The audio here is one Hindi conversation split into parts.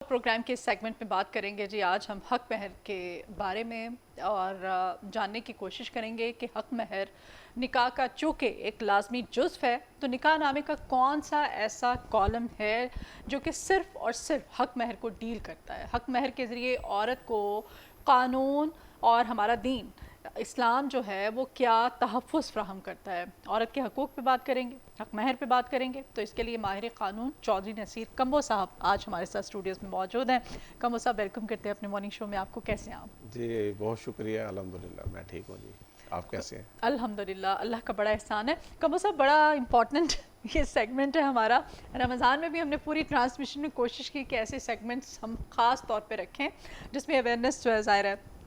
प्रोग्राम के इस सेगमेंट में बात करेंगे जी। आज हम हक महर के बारे में और जानने की कोशिश करेंगे कि हक महर निकाह का चूँकि एक लाजमी जुज़्व है, तो निकाह नामे का कौन सा ऐसा कॉलम है जो कि सिर्फ़ और सिर्फ हक महर को डील करता है। हक महर के ज़रिए औरत को कानून और हमारा दीन इस्लाम जो है वो क्या तहफ़्फ़ुज़ फ़राहम करता है। औरत के हकूक़ पे बात करेंगे, हक महर पे बात करेंगे। तो इसके लिए माहिर क़ानून चौधरी नसीर कम्बो साहब आज हमारे साथ स्टूडियोज़ में मौजूद हैं। कम्बो साहब, वेलकम करते हैं अपने मॉर्निंग शो में आपको। कैसे हैं आप? जी, बहुत शुक्रिया। अल्हम्दुलिल्लाह मैं ठीक हूँ जी। आप कैसे हैं? अल्हम्दुलिल्लाह, अल्लाह का बड़ा एहसान है। कम्बो साहब, बड़ा इम्पॉर्टेंट ये सेगमेंट है हमारा। रमज़ान में भी हमने पूरी ट्रांसमिशन में कोशिश की कि ऐसे सेगमेंट्स हम ख़ास तौर पे रखें जिसमें अवेयरनेस जो है ज़ाहिर है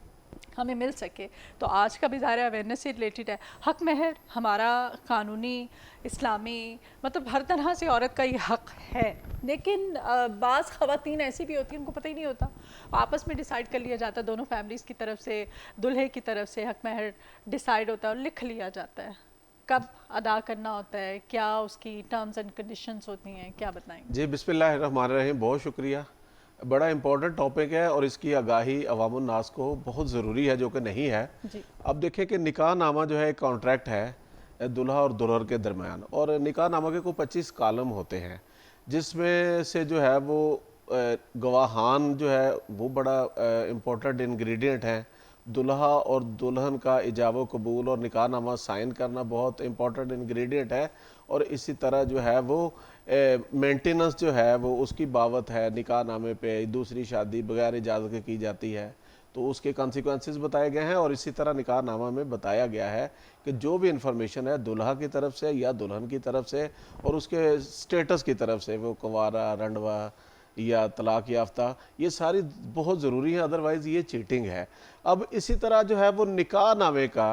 हमें मिल सके। तो आज का भी ज़ाहिर है अवेयरनेस से रिलेटेड है। हक महर हमारा कानूनी, इस्लामी, मतलब हर तरह से औरत का ये हक है। लेकिन बाज़ ख़वातीन ऐसी भी होती हैं उनको पता ही नहीं होता, आपस में डिसाइड कर लिया जाता है, दोनों फैमिलीज़ की तरफ से, दुल्हे की तरफ से हक महर डिसाइड होता है और लिख लिया जाता है। कब अदा करना होता है, क्या उसकी टर्म्स एंड कंडीशंस होती हैं, क्या बताएंगे? जी, बिस्मिल्लाहिर्रहमानिर्रहीम। बहुत शुक्रिया। बड़ा इम्पोर्टेंट टॉपिक है और इसकी आगाही अवामुन नास को बहुत ज़रूरी है, जो कि नहीं है। जी अब देखिए कि निकाह नामा जो है एक कॉन्ट्रैक्ट है दुल्हा और दुल्हन के दरमियान, और निकाह नामा के को 25 कालम होते हैं, जिसमें से जो है वो गवाहान जो है वो बड़ा इम्पोर्टेंट इंग्रेडिएंट है। दुल्हा और दुल्हन का इजाब कबूल और निकाह नामा साइन करना बहुत इंपॉर्टेंट इंग्रेडिएंट है। और इसी तरह जो है वो मेंटेनेंस जो है वो उसकी बावत है। निकाह नामे पे दूसरी शादी बगैर इजाज़त के की जाती है तो उसके कॉन्सिक्वेंसेस बताए गए हैं। और इसी तरह निकाह नामा में बताया गया है कि जो भी इंफॉर्मेशन है दुल्हा की तरफ से या दुल्हन की तरफ से और उसके स्टेटस की तरफ से, वो कुंवारा, रंडवा या तलाक याफ्ता, ये सारी बहुत ज़रूरी है, अदरवाइज़ ये चीटिंग है। अब इसी तरह जो है वो निकाह नामे का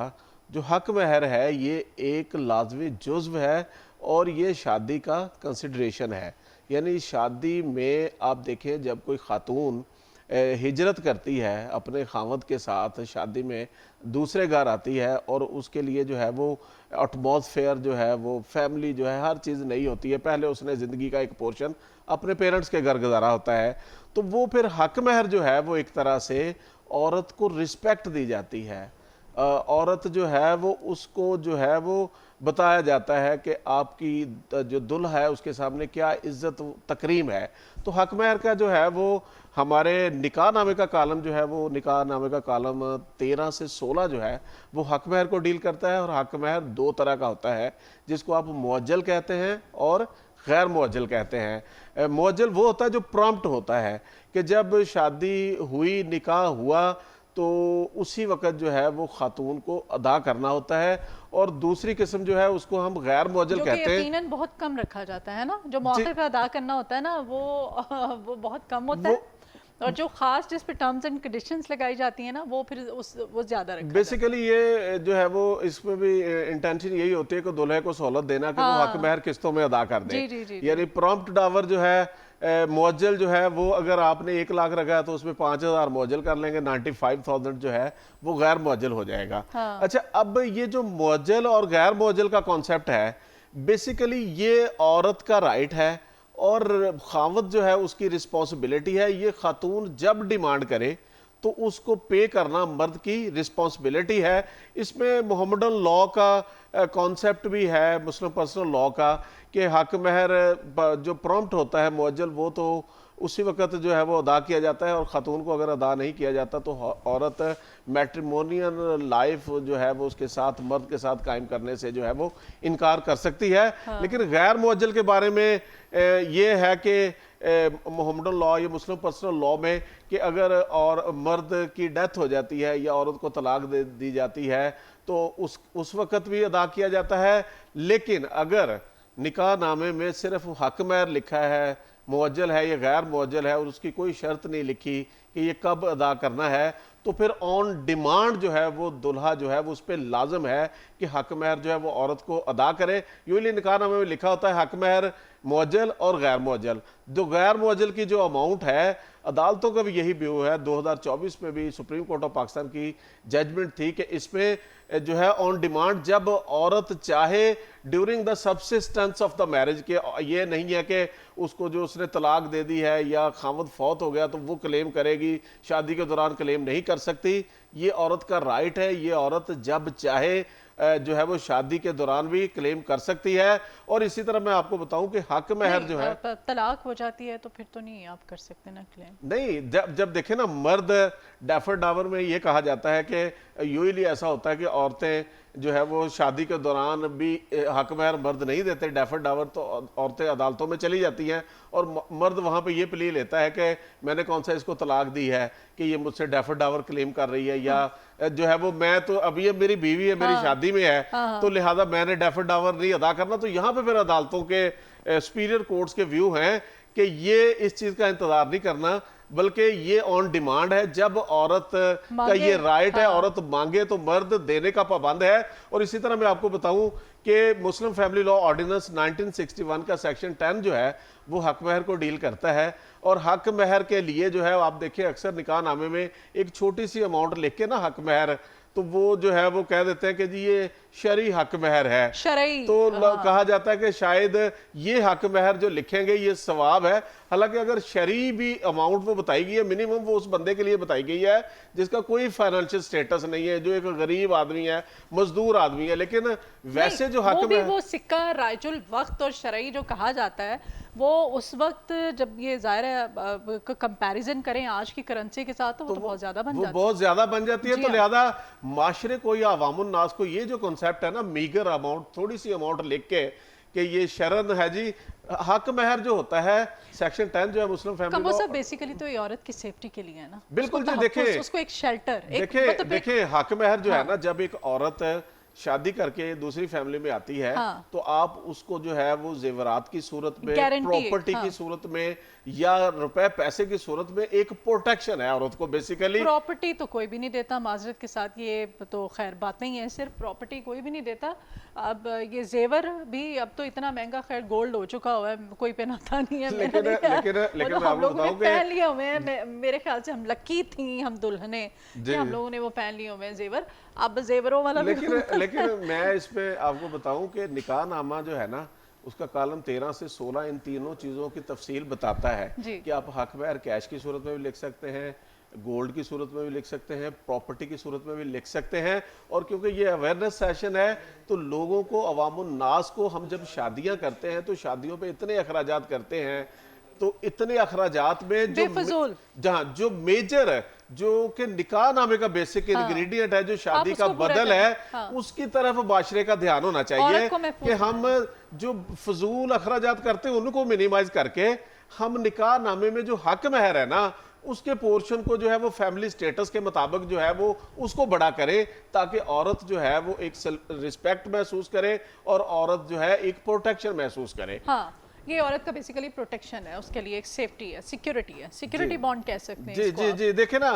जो हक महर है ये एक लाजमी जुज़्व है और ये शादी का कंसिडरेशन है। यानी शादी में आप देखें, जब कोई ख़ातून हिजरत करती है अपने खावंद के साथ, शादी में दूसरे घर आती है और उसके लिए जो है वो एटमॉस्फेयर जो है वो फैमिली जो है हर चीज़ नई होती है। पहले उसने ज़िंदगी का एक पोर्शन अपने पेरेंट्स के घर गुजारा होता है, तो वो फिर हक महर जो है वो एक तरह से औरत को रिस्पेक्ट दी जाती है। औरत जो है वो उसको जो है वो बताया जाता है कि आपकी जो दुल्हा है उसके सामने क्या इज्जत तकरीम है। तो हक महर का जो है वो हमारे निकाह नामे का कालम जो है वो निकाह नामे का कालम 13 से 16 जो है वो हक महर को डील करता है। और हक महर दो तरह का होता है, जिसको आप मुअज्जल कहते हैं और गैर मुअज्जल कहते हैं। मुअज्जल वो होता है जो प्रॉम्प्ट होता है कि जब शादी हुई, निकाह हुआ, तो उसी वक्त जो है वो खातून को अदा करना होता है। और दूसरी किस्म जो है उसको हम गैर मुअज्जल जो कि कहते हैं। यकीनन बहुत कम रखा जाता है ना, जो जी, मौके पे अदा करना होता है ना वो वो बहुत कम होता वो है। और जो खास जिस पे टर्म्स एंड कंडीशंस लगाई जाती है ना वो फिर उस वो ज्यादा रखा जाता है। बेसिकली ये जो है वो इसमें भी इंटेंशन यही होती है कि दूल्हे को सहूलत देना कि वो हक हाँ महर किस्तों में अदा कर दे। जी जी जी जी। यानी प्रॉम्प्ट डावर जो है मुअज्जल जो है वो अगर आपने 1 लाख रखा है तो उसमें 5,000 मुअज्जल कर लेंगे, 95,000 जो है वो गैर मुअज्जल हो जाएगा। हाँ अच्छा, अब ये जो मुअज्जल और गैर मुअज्जल का कॉन्सेप्ट है, बेसिकली ये औरत का राइट है और खावत जो है उसकी रिस्पॉन्सिबिलिटी है। ये खातून जब डिमांड करे तो उसको पे करना मर्द की रिस्पॉन्सिबिलिटी है। इसमें मोहम्मदन लॉ का कॉन्सेप्ट भी है, मुस्लिम पर्सनल लॉ का, कि हक महर जो प्रॉम्प्ट होता है मुअज्जल वो तो उसी वक्त जो है वो अदा किया जाता है। और ख़ातून को अगर अदा नहीं किया जाता तो औरत मैट्रिमोनियल लाइफ जो है वो उसके साथ, मर्द के साथ कायम करने से जो है वो इनकार कर सकती है। हाँ लेकिन गैर मुअज्जल के बारे में ये है कि मोहम्मदन लॉ या मुस्लिम पर्सनल लॉ में कि अगर और मर्द की डेथ हो जाती है या औरत को तलाक दे दी जाती है तो उस वक़्त भी अदा किया जाता है। लेकिन अगर निकाह नामे में सिर्फ हक महर लिखा है, मुअज्जल है या गैर मुअज्जल है, और उसकी कोई शर्त नहीं लिखी कि ये कब अदा करना है, तो फिर ऑन डिमांड जो है वो दुल्हा जो है वो उस पर लाजम है कि हक महर जो है वो औरत को अदा करे। यूजली निकाहनामे में लिखा होता है हक महर मुअज्जल और गैर मुअज्जल। जो गैर मुअज्जल की जो अमाउंट है, अदालतों का भी यही व्यू है, 2024 में भी सुप्रीम कोर्ट ऑफ पाकिस्तान की जजमेंट थी कि इसमें जो है ऑन डिमांड जब औरत चाहे during the subsistence of the marriage के, ये नहीं है कि उसको जो उसने तलाक दे दी है या खामद फौत हो गया तो वो क्लेम करेगी, शादी के दौरान क्लेम नहीं कर सकती। ये औरत का राइट है, ये औरत जब चाहे जो है वो शादी के दौरान भी क्लेम कर सकती है। और इसी तरह मैं आपको बताऊं कि हक महर जो है, तलाक हो जाती है तो फिर तो नहीं आप कर सकते ना क्लेम। नहीं, जब देखे ना, मर्द डेफर डावर में ये कहा जाता है कि यूजली ऐसा होता है कि औरतें जो है वो शादी के दौरान भी हक महर मर्द नहीं देते, डेफर डावर तो औरतें अदालतों में चली जाती हैं और मर्द वहाँ पे ये प्ली लेता है कि मैंने कौन सा इसको तलाक दी है कि ये मुझसे डेफर डावर क्लेम कर रही है, या जो है वो मैं तो अभी ये मेरी बीवी है, मेरी शादी में है, तो लिहाजा मैंने डेफर डावर नहीं अदा करना। तो यहाँ पे फिर अदालतों के सुपीरियर कोर्ट्स के व्यू हैं कि ये इस चीज का इंतजार नहीं करना, बल्कि ये ऑन डिमांड है। जब औरत का ये राइट है, औरत मांगे तो मर्द देने का पाबंद है। और इसी तरह मैं आपको बताऊं कि मुस्लिम फैमिली लॉ ऑर्डिनेंस 1961 का सेक्शन 10 जो है वो हक महर को डील करता है। और हक महर के लिए जो है आप देखिए अक्सर निकाहनामे में एक छोटी सी अमाउंट लिख के ना हक महर, तो वो जो है वो कह देते हैं कि जी ये शरई हक महर है, शरई, तो कहा जाता है कि शायद ये हक महर जो लिखेंगे ये सवाब है। हालांकि अगर शरई भी अमाउंट वो बताई गई है, मिनिमम वो उस बंदे के लिए बताई गई है जिसका कोई फाइनेंशियल स्टेटस नहीं है, जो एक गरीब आदमी है, मजदूर आदमी है। लेकिन वैसे जो हक महर, वो सिक्का राइजुल वक्त और शरई जो कहा जाता है वो उस वक्त जब ये जाहिर है कंपैरिजन करें आज की करेंसी के साथ तो वो बहुत ज्यादा बन जाती है, बहुत ज्यादा बन जाती है। तो लिहाजा माशरे को या अवामुन नास को ये जो कॉन्सेप्ट है ना, मीगर अमाउंट, थोड़ी सी अमाउंट लिख के कि ये शरण है जी। हक महर जो होता है सेक्शन 10 जो है मुस्लिम फैमिली लॉ, बेसिकली तो ये औरत की सेफ्टी के लिए है ना, बिल्कुल जी। देखिए उसको एक शेल्टर, देखिए हक महर जो है ना, जब एक औरत शादी करके दूसरी फैमिली में आती है, तो आप उसको जो है वो जेवरात की सूरत में, प्रॉपर्टी की सूरत में या रुपए पैसे की सूरत में एक प्रोटेक्शन है औरत को। बेसिकली प्रॉपर्टी तो कोई भी नहीं देता, माजरत के साथ ये तो खैर बात नहीं है, सिर्फ प्रॉपर्टी कोई भी नहीं देता। अब ये जेवर भी अब तो इतना महंगा खैर गोल्ड हो चुका हुआ है, कोई पहनाता नहीं है। लेकिन हम लोगों ने पहन लिए हुए हैं, मेरे ख्याल से हम लकी थी हम दुल्हने कि हम लोगों ने वो पहन लिए हुए हैं जेवर। अब जेवरों वाला लेकिन मैं इस पे आपको बताऊं कि निकाहनामा जो है ना, उसका कॉलम 13 से 16 इन तीनों चीज़ों की तफसील बताता है कि आप हक महर कैश की सूरत में भी लिख सकते हैं, गोल्ड की सूरत में भी लिख सकते हैं, प्रॉपर्टी की सूरत में भी लिख सकते हैं। और क्योंकि ये अवेयरनेस सेशन है तो लोगों को, अवामुन नास को, हम जब शादियां करते हैं तो शादियों पे इतने अखराजात करते हैं, तो इतने अखराजात में जो मेजर है, जो कि निकाहनामे का बेसिक इंग्रेडिएंट है, जो शादी का बदल है, उसकी तरफ माशरे का ध्यान होना चाहिए कि हम जो फजूल अखराजात करते हैं उनको मिनिमाइज करके हम निकाहनामे में जो हक महर है ना उसके पोर्शन को जो है वो फैमिली स्टेटस के मुताबिक जो है वो उसको बड़ा करे, ताकि औरत जो है वो एक रिस्पेक्ट महसूस करे और औरत जो है एक प्रोटेक्शन महसूस करे। ये औरत का बेसिकली प्रोटेक्शन है, उसके लिए एक सेफ्टी है, सिक्योरिटी है, सिक्योरिटी बॉन्ड कह सकते हैं जी जी। देखे ना,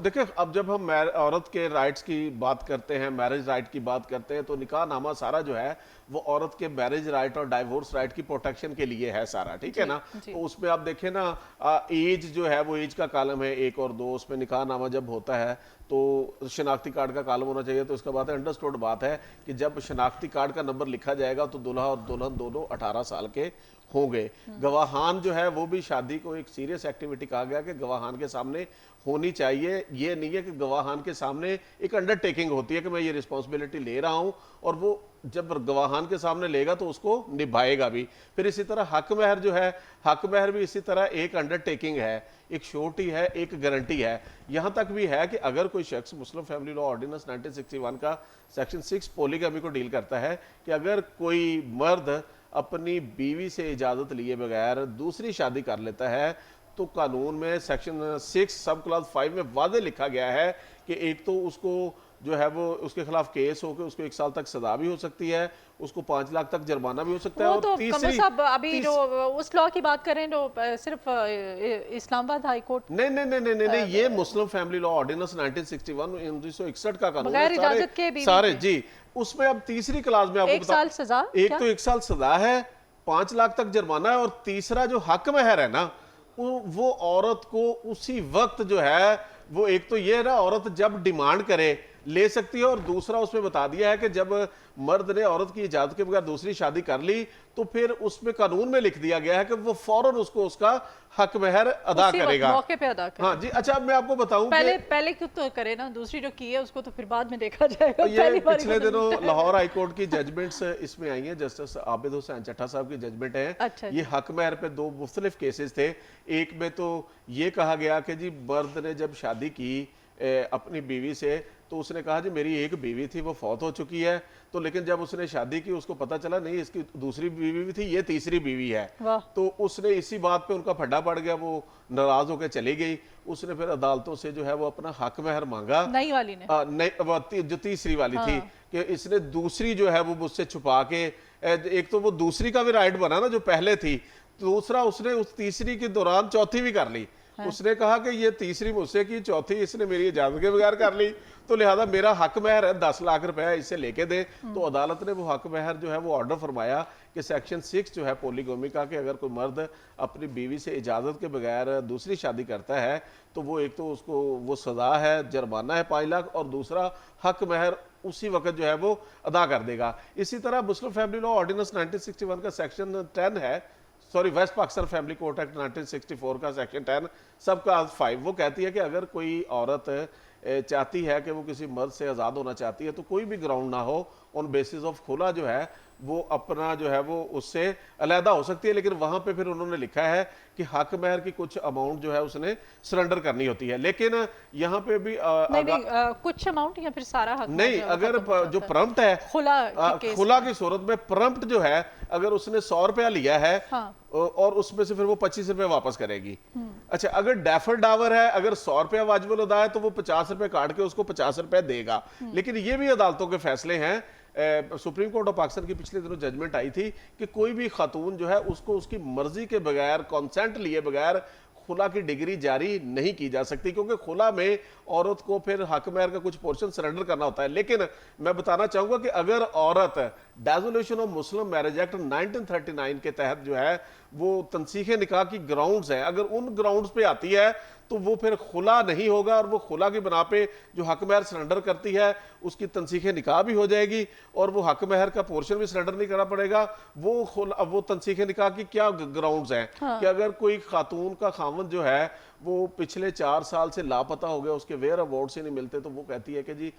देखिए अब जब हम औरत के राइट्स की बात करते हैं, मैरिज राइट की बात करते हैं, तो निकाहनामा सारा जो है वो औरत के मैरिज राइट और डाइवोर्स राइट की प्रोटेक्शन के लिए है सारा, ठीक है ना। तो उसमें आप देखें ना, एज जो है वो एज का कॉलम है 1 और 2, उसमें निकाहनामा जब होता है तो शनाख्ती कार्ड का कॉलम होना चाहिए। तो इसका बात है, अंडरस्टूड बात है कि जब शनाख्ती कार्ड का नंबर लिखा जाएगा तो दूल्हा और दुल्हन दोनों 18 साल के होंगे। गवाहान जो है वो भी शादी को एक सीरियस एक्टिविटी कहा गया कि गवाहान के सामने होनी चाहिए। ये नहीं है कि गवाहान के सामने एक अंडरटेकिंग होती है कि मैं ये रिस्पॉन्सिबिलिटी ले रहा हूं और वो जब गवाहान के सामने लेगा तो उसको निभाएगा भी। फिर इसी तरह हक महर जो है, हक महर भी इसी तरह एक अंडरटेकिंग है, एक श्योरिटी है, एक गारंटी है। यहां तक भी है कि अगर कोई शख्स, मुस्लिम फैमिली लॉ ऑर्डिनेंस 1961 का सेक्शन 6 पॉलीगैमी को डील करता है कि अगर कोई मर्द अपनी बीवी से इजाजत लिए बगैर दूसरी शादी कर लेता है तो कानून में सेक्शन 6 सब क्लॉज 5 में वादे लिखा गया है कि एक तो उसको जो है वो उसके खिलाफ केस होकर उसको 1 साल तक सजा भी हो सकती है, उसको 5 लाख तक जुर्माना भी हो सकता है। वो और तो तीसरी कमर साहब अभी जो उस लॉ की बात करें जो सिर्फ इस्लामाबाद हाई कोर्ट नहीं, ये मुस्लिम फैमिली लॉ ऑर्डिनेंस 1961 1961 का कानून बगैर है। इजाजत के बीवी सारे के। जी, उसमें अब तीसरी क्लास में आपको 1 साल सजा एक तो 1 साल सजा है, 5 लाख तक जुर्माना है, और तीसरा जो हक महर है ना, वो औरत को उसी वक्त जो है वो, एक तो ये है ना, औरत जब डिमांड करे ले सकती है, और दूसरा उसमें बता दिया है कि जब मर्द ने औरत की इजाजत के बगैर दूसरी शादी कर ली तो फिर उसमें कानून में लिख दिया गया है कि वो फौरन उसको उसका हक महर अदा करेगा, मौके पे अदा करेगा। हाँ जी। अच्छा, अब मैं आपको बताऊं पहले क्यों तो करे ना, दूसरी जो की है उसको तो फिर बाद में देखा जाएगा। ये पिछले दिनों लाहौर हाई कोर्ट की जजमेंट्स इसमें आई हैं, जस्टिस आबिद हुसैन चट्टा साहब की जजमेंट है। अच्छा, ये हक महर पे 2 मुख्तलिफ केसेस थे। एक में तो ये कहा गया कि जी मर्द ने जब शादी की अपनी बीवी से, तो उसने कहा जी मेरी एक बीवी थी वो फौत हो चुकी है, तो लेकिन जब उसने शादी की उसको पता चला नहीं इसकी दूसरी बीवी भी थी, ये तीसरी बीवी है। तो उसने इसी बात पे उनका फड्डा पड़ गया, वो नाराज होकर चली गई। उसने फिर अदालतों से जो है वो अपना हक महर मांगा, नई वाली ने, नहीं जो तीसरी वाली थी, कि इसने दूसरी जो है वो मुझसे छुपा के, एक तो वो दूसरी का भी राइट बना ना जो पहले थी, दूसरा उसने उस तीसरी के दौरान चौथी भी कर ली। उसने कहा कि ये तीसरी मुझसे की, चौथी इसने मेरी इजाजत के बगैर कर ली, तो लिहाजा मेरा हक महर है 10 लाख रुपए इससे लेके दे। तो अदालत ने वो हक महर जो है वो ऑर्डर फरमाया कि सेक्शन 6 जो है पोलीगोमी का, कि अगर कोई मर्द अपनी बीवी से इजाजत के बगैर दूसरी शादी करता है तो वो एक तो उसको वो सजा है, जुर्माना है 5 लाख, और दूसरा हक महर उसी वक्त जो है वो अदा कर देगा। इसी तरह मुस्लिम फैमिली लॉ ऑर्डिनेंस 1961 का सेक्शन 10 है, sorry West Pakistan family court act 1964 का सेक्शन 10 सबका 5, वो कहती है कि अगर कोई औरत चाहती है कि वो किसी मर्द से आज़ाद होना चाहती है तो कोई भी ग्राउंड ना हो, ऑन बेसिस ऑफ खुला जो है वो अपना जो है वो उससे अलहदा हो सकती है। लेकिन वहां पे फिर उन्होंने लिखा है कि हक महर की कुछ अमाउंट जो है उसने सरेंडर करनी होती है। लेकिन यहाँ पे भी कुछ अमाउंट या फिर सारा हक नहीं, अगर जो प्रम्प्ट है खुला की सूरत में प्रम्प्ट जो है अगर उसने 100 रुपया लिया है, हाँ। और उसमें से फिर वो 25 रुपए वापस करेगी। अच्छा, अगर डेफर डावर है, अगर 100 रुपया वाजिबुल अदा है तो वो 50 रुपए काट के उसको 50 रुपए देगा। लेकिन ये भी अदालतों के फैसले हैं। सुप्रीम कोर्ट ऑफ पाकिस्तान की पिछले दिनों जजमेंट आई थी कि कोई भी खातून जो है उसको उसकी मर्जी के बगैर, कॉन्सेंट लिए बगैर खुला की डिग्री जारी नहीं की जा सकती, क्योंकि खुला में औरत को फिर हक महर का कुछ पोर्शन सरेंडर करना होता है। लेकिन मैं बताना चाहूंगा कि अगर औरत dissolution of Muslim marriage act 1939 के तहत जो है वो तनसीख निकाह की ग्राउंड्स है, अगर उन ग्राउंड्स पे आती है तो वो फिर खुला नहीं होगा, और वो खुला की बना पे जो हक महर सरेंडर करती है उसकी तनसीख निकाह भी हो जाएगी, और वो हक महर का पोर्शन भी सरेंडर नहीं करना पड़ेगा। वो तनसीख निकाह की क्या ग्राउंड्स हैं, हाँ। कि अगर कोई खातून का खावंद जो है वो पिछले 4 साल से लापता हो गया, उसके वेयर अवार्ड्स ही नहीं मिलते, तो वो कहती है कि जी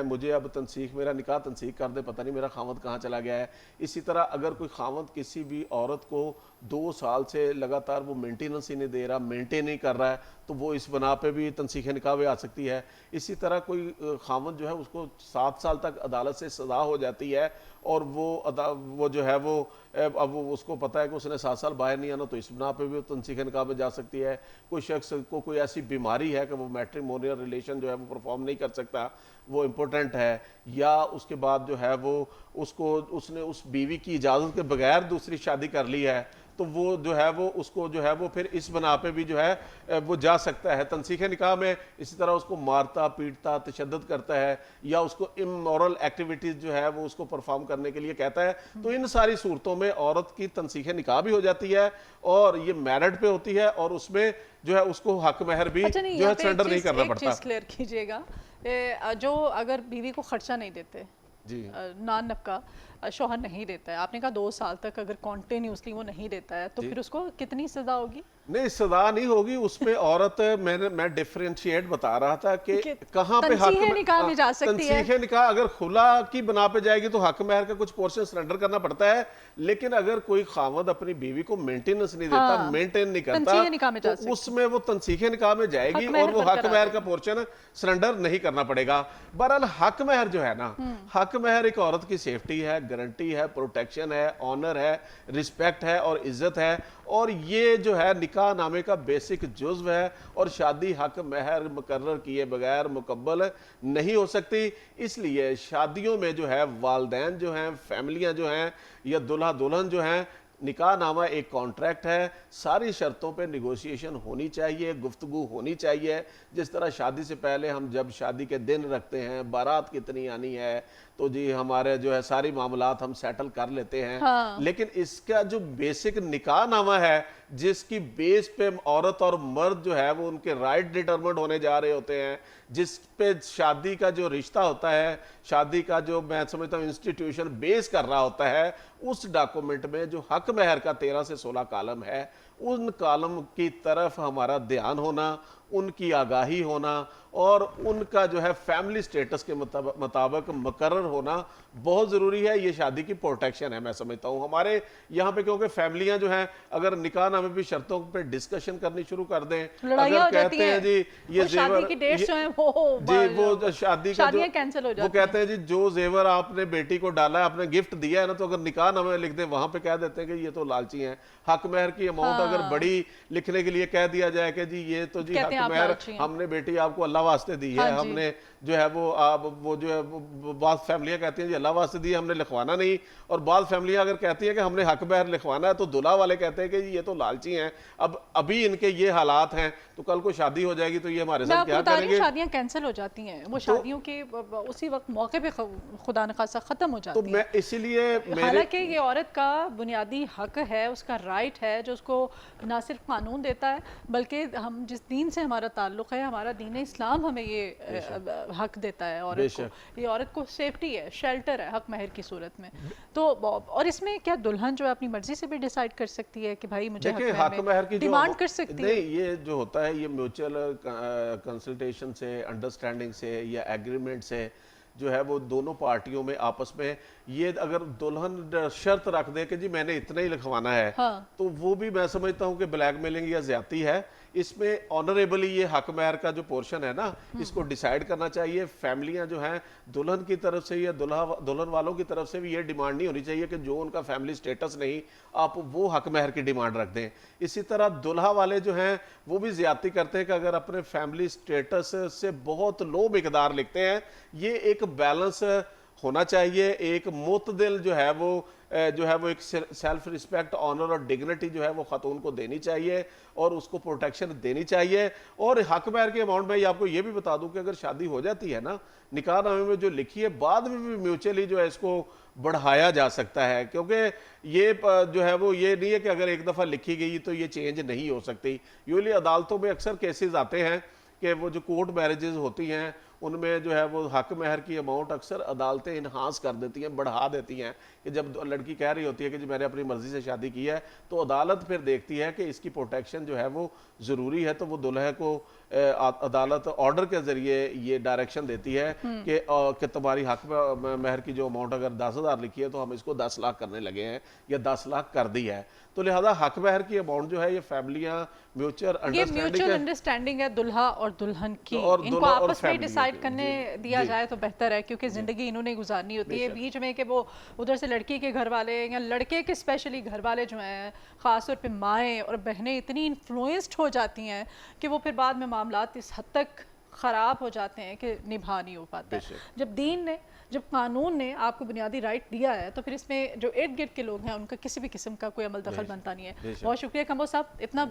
मुझे अब तनसीख, मेरा निकाह तनसीख कर दे, पता नहीं मेरा खावंद कहाँ चला गया है। इसी तरह अगर कोई खावंद किसी भी औरत को 2 साल से लगातार वो मेंटेनेंस ही नहीं दे रहा, मेंटेन नहीं कर रहा है, तो वो इस बना पे भी तनसीख निकाह में आ सकती है। इसी तरह कोई खावंद जो है उसको 7 साल तक अदालत से सजा हो जाती है, और वो जो है वो अब वो उसको पता है कि उसने 7 साल बाहर नहीं आना, तो इस बना पे भी तनसीख निकाह में जा सकती है। कोई शख्स को कोई ऐसी बीमारी है कि वो मैट्रिमोनियल रिलेशन जो है वो परफॉर्म नहीं कर सकता, वो इम्पोर्टेंट है, या उसके बाद जो है वो उसने उस बीवी की इजाज़त के बगैर दूसरी शादी कर ली है, तो वो जो है वो उसको जो है वो फिर इस बना पे भी जो है वो जा सकता है तनसीख निकाह में। इसी तरह उसको मारता पीटता तशद्दुद करता है, या उसको इमोरल एक्टिविटीज़ जो है वो उसको परफॉर्म करने के लिए कहता है, तो इन सारी सूरतों में औरत की तनसीख निकाह भी हो जाती है, और ये मैरिड पे होती है, और उसमें जो है उसको हक महर भी जो है सरेंडर नहीं करना पड़ता। क्लियर कीजिएगा, जो अगर बीवी को खर्चा नहीं देते जी, नान नफका शौहर नहीं देता है, आपने कहा 2 साल तक अगर कॉन्टिन्यूसली वो नहीं देता है, तो फिर उसको कितनी सजा होगी? नहीं, सजा नहीं होगी उसमें औरत, मैं डिफरेंशिएट बता रहा था कि कहाँ पे हक निकाह में जा सकती है। तनसीह निकाह अगर खुला की बना पे जाएगी तो हक महर का कुछ पोर्शन सरेंडर करना पड़ता है। लेकिन अगर कोई खावंद अपनी बीवी को मेंटेनेंस नहीं देता, मेंटेन नहीं करता, तो उसमें वो तनसीह निकाह में जाएगी, और वो हक महर का पोर्शन सरेंडर नहीं करना पड़ेगा। बहरहाल हक महर जो है ना, हक महर एक औरत की सेफ्टी है, गारंटी है, प्रोटेक्शन है, ऑनर है, रिस्पेक्ट है और इज्जत है। और ये जो है निकाह नामे का बेसिक जुज़्व है और शादी हक महर मुकर्रर किए बगैर मुकम्मल नहीं हो सकती। इसलिए शादियों में जो है वालदैन जो हैं, फैमिलियां जो हैं या दुल्हा दुल्हन जो हैं, निकाह नामा एक कॉन्ट्रैक्ट है, सारी शर्तों पे निगोशिएशन होनी चाहिए, गुफ्तगू होनी चाहिए। जिस तरह शादी से पहले हम जब शादी के दिन रखते हैं, बारात कितनी आनी है, तो जी हमारे जो है सारी मामलात हम सेटल कर लेते हैं। हाँ। लेकिन इसका जो बेसिक निकाह नामा है, जिसकी बेस पे औरत और मर्द जो है वो उनके राइट डिटरमिन्ड होने जा रहे होते हैं, जिस पे शादी का जो रिश्ता होता है, शादी का जो मैं समझता हूँ इंस्टीट्यूशन बेस कर रहा होता है, उस डॉक्यूमेंट में जो हक महर का 13 से 16 कालम है, उन कालम की तरफ हमारा ध्यान होना, उनकी आगाही होना और उनका जो है फैमिली स्टेटस के मुताबिक मुकर्रर होना बहुत ज़रूरी है। ये शादी की प्रोटेक्शन है, मैं समझता हूँ हमारे यहाँ पे, क्योंकि फैमिलियां जो हैं अगर निकाह नामे भी शर्तों पे डिस्कशन करनी शुरू कर दें, अगर कहते हैं जी ये जेवर की डेट्स जो हैं वो जी वो शादी का जो कैंसिल हो जाती वो कहते हैं जी जो जेवर आपने बेटी को डाला है, आपने गिफ्ट दिया है ना, तो अगर निकाह नामे लिख दें वहां पे कह देते हैं कि ये तो लालची हैं। हक महर की अमाउंट अगर बड़ी लिखने के लिए कह दिया जाए कि जी ये तो जी हक महर हमने बेटी आपको अल्लाह वास्ते दी है, हमने जो है वो जो है बाद फैमिलियां कहती हैं जी अल्लाह वास्ते दी है, हमने लिखवाना नहीं। और बाद फैमिलियां अगर कहती हैं कि हमने हक महर लिखवाना है, तो दुल्हा वाले कहते हैं कि ये तो लालची हैं, अब अभी इनके ये हालात हैं, तो कल को शादी हो जाएगी तो ये हमारे साथ क्या करेंगे। शादियां कैंसिल हो जाती हैं, वो शादियों के उसी वक्त मौके पे खुदा न खासा खत्म हो जाती है। तो मैं इसीलिए हालांकि ये औरत का बुनियादी हक है, उसका राइट है, जो उसको ना सिर्फ कानून देता है बल्कि हम जिस दीन से हमारा ताल्लुक है, हमारा दीन इस्लाम हमें ये हक देता है औरत को। ये औरत को सेफ्टी है, शेल्टर है हक महर की सूरत में। तो और इसमें क्या दुल्हन जो है अपनी मर्जी से भी डिसाइड कर सकती है कि भाई मुझे हक महर की डिमांड कर सकती है? नहीं, ये जो होता है ये म्यूचुअल कंसल्टेशन से, अंडरस्टैंडिंग से या एग्रीमेंट से जो है वो दोनों पार्टियों में आपस में, ये अगर दुल्हन शर्त रख दे कि जी मैंने इतना ही लिखवाना है, हाँ। तो वो भी मैं समझता हूँ कि ब्लैकमेलिंग या ज्यादती है। इसमें ऑनरेबली ये हक महर का जो पोर्शन है ना, इसको डिसाइड करना चाहिए। फैमिलियां जो हैं दुल्हन की तरफ से या दुल्हन वालों की तरफ से भी ये डिमांड नहीं होनी चाहिए कि जो उनका फैमिली स्टेटस नहीं, आप वो हक महर की डिमांड रख दें। इसी तरह दुल्हा वाले जो हैं वो भी ज्यादती करते हैं कि अगर अपने फैमिली स्टेटस से बहुत लो मिकदार लिखते हैं। ये एक बैलेंस होना चाहिए, एक मुतदिल जो है वो एक सेल्फ रिस्पेक्ट, ऑनर और डिग्निटी जो है वो खातून को देनी चाहिए और उसको प्रोटेक्शन देनी चाहिए। और हक महर के अमाउंट में आपको ये भी बता दूं कि अगर शादी हो जाती है ना, निकाह नामे में जो लिखी है, बाद में भी म्यूचुअली जो है इसको बढ़ाया जा सकता है, क्योंकि ये जो है वो ये नहीं है कि अगर एक दफ़ा लिखी गई तो ये चेंज नहीं हो सकती। यूजली अदालतों में अक्सर केसेस आते हैं कि वो जो कोर्ट मैरिजेज होती हैं उनमें जो है वो हक महर की अमाउंट अक्सर अदालतें इन्हांस कर देती हैं, बढ़ा देती हैं, कि जब लड़की कह रही होती है कि जी मैंने अपनी मर्जी से शादी की है, तो अदालत फिर देखती है कि इसकी प्रोटेक्शन जो है वो ज़रूरी है, तो वो दुल्हे को अदालत ऑर्डर के ज़रिए ये डायरेक्शन देती है कि तुम्हारी हक महर की जो अमाउंट अगर 10,000 लिखी है तो हम इसको 10 लाख करने लगे हैं या 10 लाख कर दी है। तो लिहाजा हक महर की अमाउंट जो है ये फैमिलियां म्यूचुअल अंडरस्टैंडिंग है दुल्हा और दुल्हन की, इनको आपस में डिसाइड करने दिया जाए तो बेहतर है, क्योंकि जिंदगी इन्होंने गुजारनी होती है। बीच में कि वो उधर से लड़की के घर वाले या लड़के के स्पेशली घर वाले जो हैं, ख़ासतौर पे माएँ और बहनें इतनी इन्फ्लुएंस्ड हो जाती हैं कि वो फिर बाद में मामलात इस हद तक ख़राब हो जाते हैं कि निभा नहीं हो पाता। जब दीन ने, जब कानून ने आपको बुनियादी राइट दिया है, तो फिर इसमें जो इर्द गिर्द के लोग हैं उनका किसी भी किस्म का कोई अमल दखल बनता नहीं है। बहुत शुक्रिया कमो साहब, इतना